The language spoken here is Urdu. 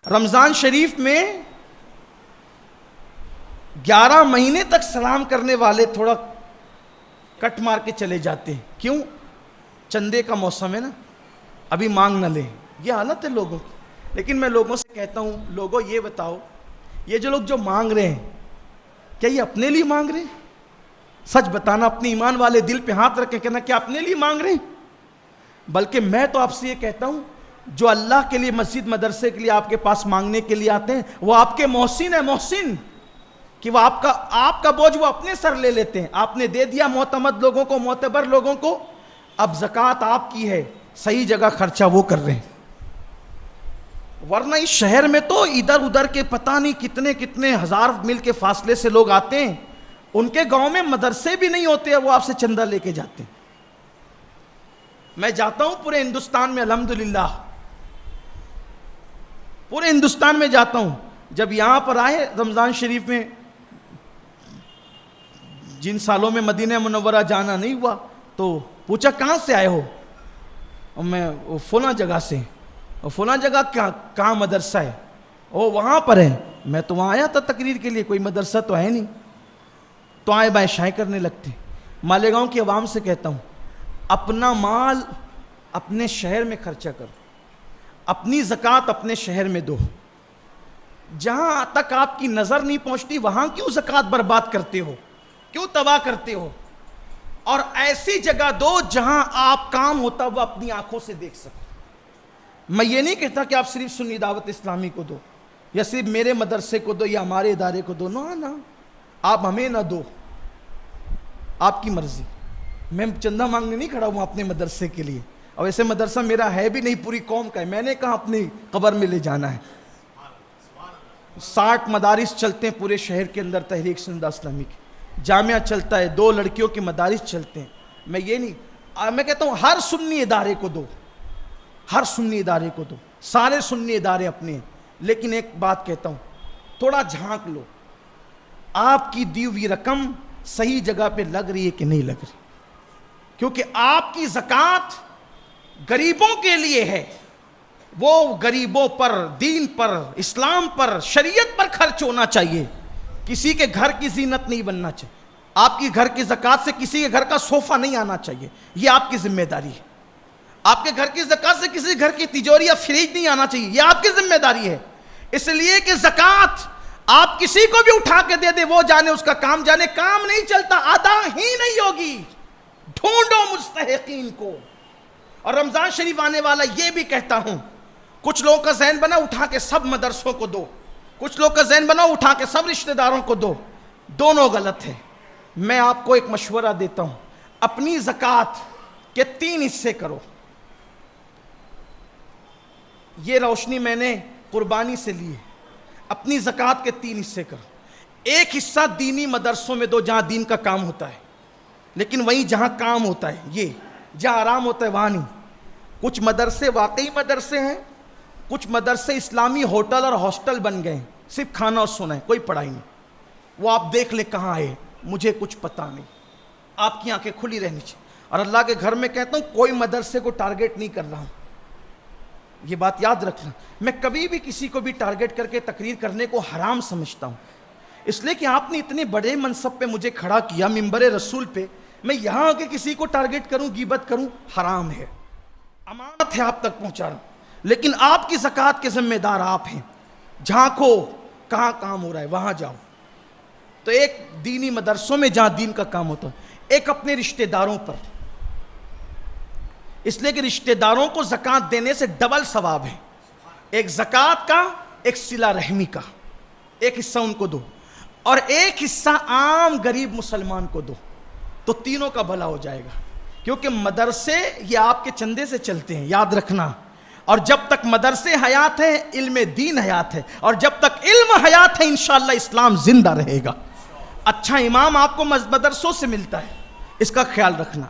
رمضان شریف میں 11 مہینے تک سلام کرنے والے تھوڑا کٹ مار کے چلے جاتے ہیں. کیوں؟ چندے کا موسم ہے نا, ابھی مانگ نہ لیں. یہ حالت ہے لوگوں کی. لیکن میں لوگوں سے کہتا ہوں, لوگوں یہ بتاؤ, یہ جو لوگ جو مانگ رہے ہیں کیا یہ اپنے لیے مانگ رہے ہیں؟ سچ بتانا, اپنے ایمان والے دل پہ ہاتھ رکھ کے کہنا کیا اپنے لیے مانگ رہے ہیں؟ بلکہ میں تو آپ سے یہ کہتا ہوں, جو اللہ کے لیے مسجد مدرسے کے لیے آپ کے پاس مانگنے کے لیے آتے ہیں وہ آپ کے محسن ہیں, محسن, کہ وہ آپ کا بوجھ وہ اپنے سر لے لیتے ہیں. آپ نے دے دیا معتمد لوگوں کو, معتبر لوگوں کو, اب زکوٰۃ آپ کی ہے, صحیح جگہ خرچہ وہ کر رہے ہیں. ورنہ اس شہر میں تو ادھر ادھر کے پتہ نہیں کتنے کتنے ہزار میل کے فاصلے سے لوگ آتے ہیں, ان کے گاؤں میں مدرسے بھی نہیں ہوتے ہیں, وہ آپ سے چندہ لے کے جاتے ہیں. میں جاتا ہوں پورے ہندوستان میں, الحمدللہ پورے ہندوستان میں جاتا ہوں. جب یہاں پر آئے رمضان شریف میں, جن سالوں میں مدینہ منورہ جانا نہیں ہوا, تو پوچھا کہاں سے آئے ہو؟ اور میں فلاں جگہ سے. اور فلاں جگہ کہاں مدرسہ ہے؟ او وہاں پر ہے. میں تو وہاں آیا تھا تقریر کے لیے, کوئی مدرسہ تو ہے نہیں. تو آئے بائیں شائیں کرنے لگتے. مالیگاؤں کی عوام سے کہتا ہوں, اپنا مال اپنے شہر میں خرچہ کرو, اپنی زکوٰۃ اپنے شہر میں دو. جہاں تک آپ کی نظر نہیں پہنچتی وہاں کیوں زکوٰۃ برباد کرتے ہو, کیوں تباہ کرتے ہو؟ اور ایسی جگہ دو جہاں آپ کام ہوتا وہ اپنی آنکھوں سے دیکھ سکتے. میں یہ نہیں کہتا کہ آپ صرف سنی دعوت اسلامی کو دو, یا صرف میرے مدرسے کو دو, یا ہمارے ادارے کو دو. نہ, آپ ہمیں نہ دو, آپ کی مرضی. میں چندہ مانگنے نہیں کھڑا ہوں اپنے مدرسے کے لیے, اور ایسے مدرسہ میرا ہے بھی نہیں, پوری قوم کا ہے. میں نے کہا اپنی قبر میں لے جانا ہے. 60 مدارس چلتے ہیں پورے شہر کے اندر تحریک سنیدہ اسلامی کے. جامعہ چلتا ہے, 2 لڑکیوں کے مدارس چلتے ہیں. میں یہ نہیں, میں کہتا ہوں ہر سنی ادارے کو دو, ہر سنی ادارے کو دو, سارے سنی ادارے اپنے ہیں. لیکن ایک بات کہتا ہوں, تھوڑا جھانک لو, آپ کی دی ہوئی رقم صحیح جگہ پہ لگ رہی ہے کہ نہیں لگ رہی. کیونکہ آپ کی زکوٰۃ غریبوں کے لیے ہے, وہ غریبوں پر, دین پر, اسلام پر, شریعت پر خرچ ہونا چاہیے. کسی کے گھر کی زینت نہیں بننا چاہیے. آپ کی گھر کی زکوٰۃ سے کسی کے گھر کا صوفہ نہیں آنا چاہیے, یہ آپ کی ذمہ داری ہے. آپ کے گھر کی زکوٰۃ سے کسی گھر کی تجوری یا فریج نہیں آنا چاہیے, یہ آپ کی ذمہ داری ہے. اس لیے کہ زکوٰۃ آپ کسی کو بھی اٹھا کے دے دے, وہ جانے اس کا کام جانے, کام نہیں چلتا, ادا ہی نہیں ہوگی. ڈھونڈو مستحقین کو. اور رمضان شریف آنے والا, یہ بھی کہتا ہوں, کچھ لوگوں کا ذہن بنا اٹھا کے سب مدرسوں کو دو, کچھ لوگ کا ذہن بنا اٹھا کے سب رشتہ داروں کو دو. دونوں غلط ہے. میں آپ کو ایک مشورہ دیتا ہوں, اپنی زکوٰۃ کے 3 حصے کرو. یہ روشنی میں نے قربانی سے لی ہے. اپنی زکوٰۃ کے 3 حصے کرو. ایک حصہ دینی مدرسوں میں دو جہاں دین کا کام ہوتا ہے, لیکن وہیں جہاں کام ہوتا ہے, یہ جہاں آرام ہوتا ہے وہاں نہیں. کچھ مدرسے واقعی مدرسے ہیں, کچھ مدرسے اسلامی ہوٹل اور ہاسٹل بن گئے ہیں, صرف کھانا اور سونا ہے, کوئی پڑھائی نہیں. وہ آپ دیکھ لیں کہاں ہے, مجھے کچھ پتہ نہیں. آپ کی آنکھیں کھلی رہنی چاہیے. اور اللہ کے گھر میں کہتا ہوں, کوئی مدرسے کو ٹارگیٹ نہیں کر رہا ہوں, یہ بات یاد رکھنا. میں کبھی بھی کسی کو بھی ٹارگیٹ کر کے تقریر کرنے کو حرام سمجھتا ہوں, اس لیے کہ آپ نے اتنے بڑے منصب پہ مجھے کھڑا کیا, منبر رسول پہ, میں یہاں آ کے کسی کو ٹارگیٹ کروں, غیبت کروں, حرام ہے. امانت ہے آپ تک پہنچا رہا ہوں, لیکن آپ کی زکوٰۃ کے ذمہ دار آپ ہیں. جھانکو کہاں کام ہو رہا ہے, وہاں جاؤ. تو ایک دینی مدرسوں میں جہاں دین کا کام ہوتا ہے, ایک اپنے رشتہ داروں پر, اس لیے کہ رشتہ داروں کو زکوٰۃ دینے سے ڈبل ثواب ہے. ایک زکوٰۃ کا, ایک صلہ رحمی کا, ایک حصہ ان کو دو, اور ایک حصہ عام غریب مسلمان کو دو, تو تینوں کا بھلا ہو جائے گا. کیونکہ مدرسے یہ آپ کے چندے سے چلتے ہیں, یاد رکھنا. اور جب تک مدرسے حیات ہیں, علم دین حیات ہے, اور جب تک علم حیات ہے انشاءاللہ اسلام زندہ رہے گا. اچھا امام آپ کو مدرسوں سے ملتا ہے, اس کا خیال رکھنا.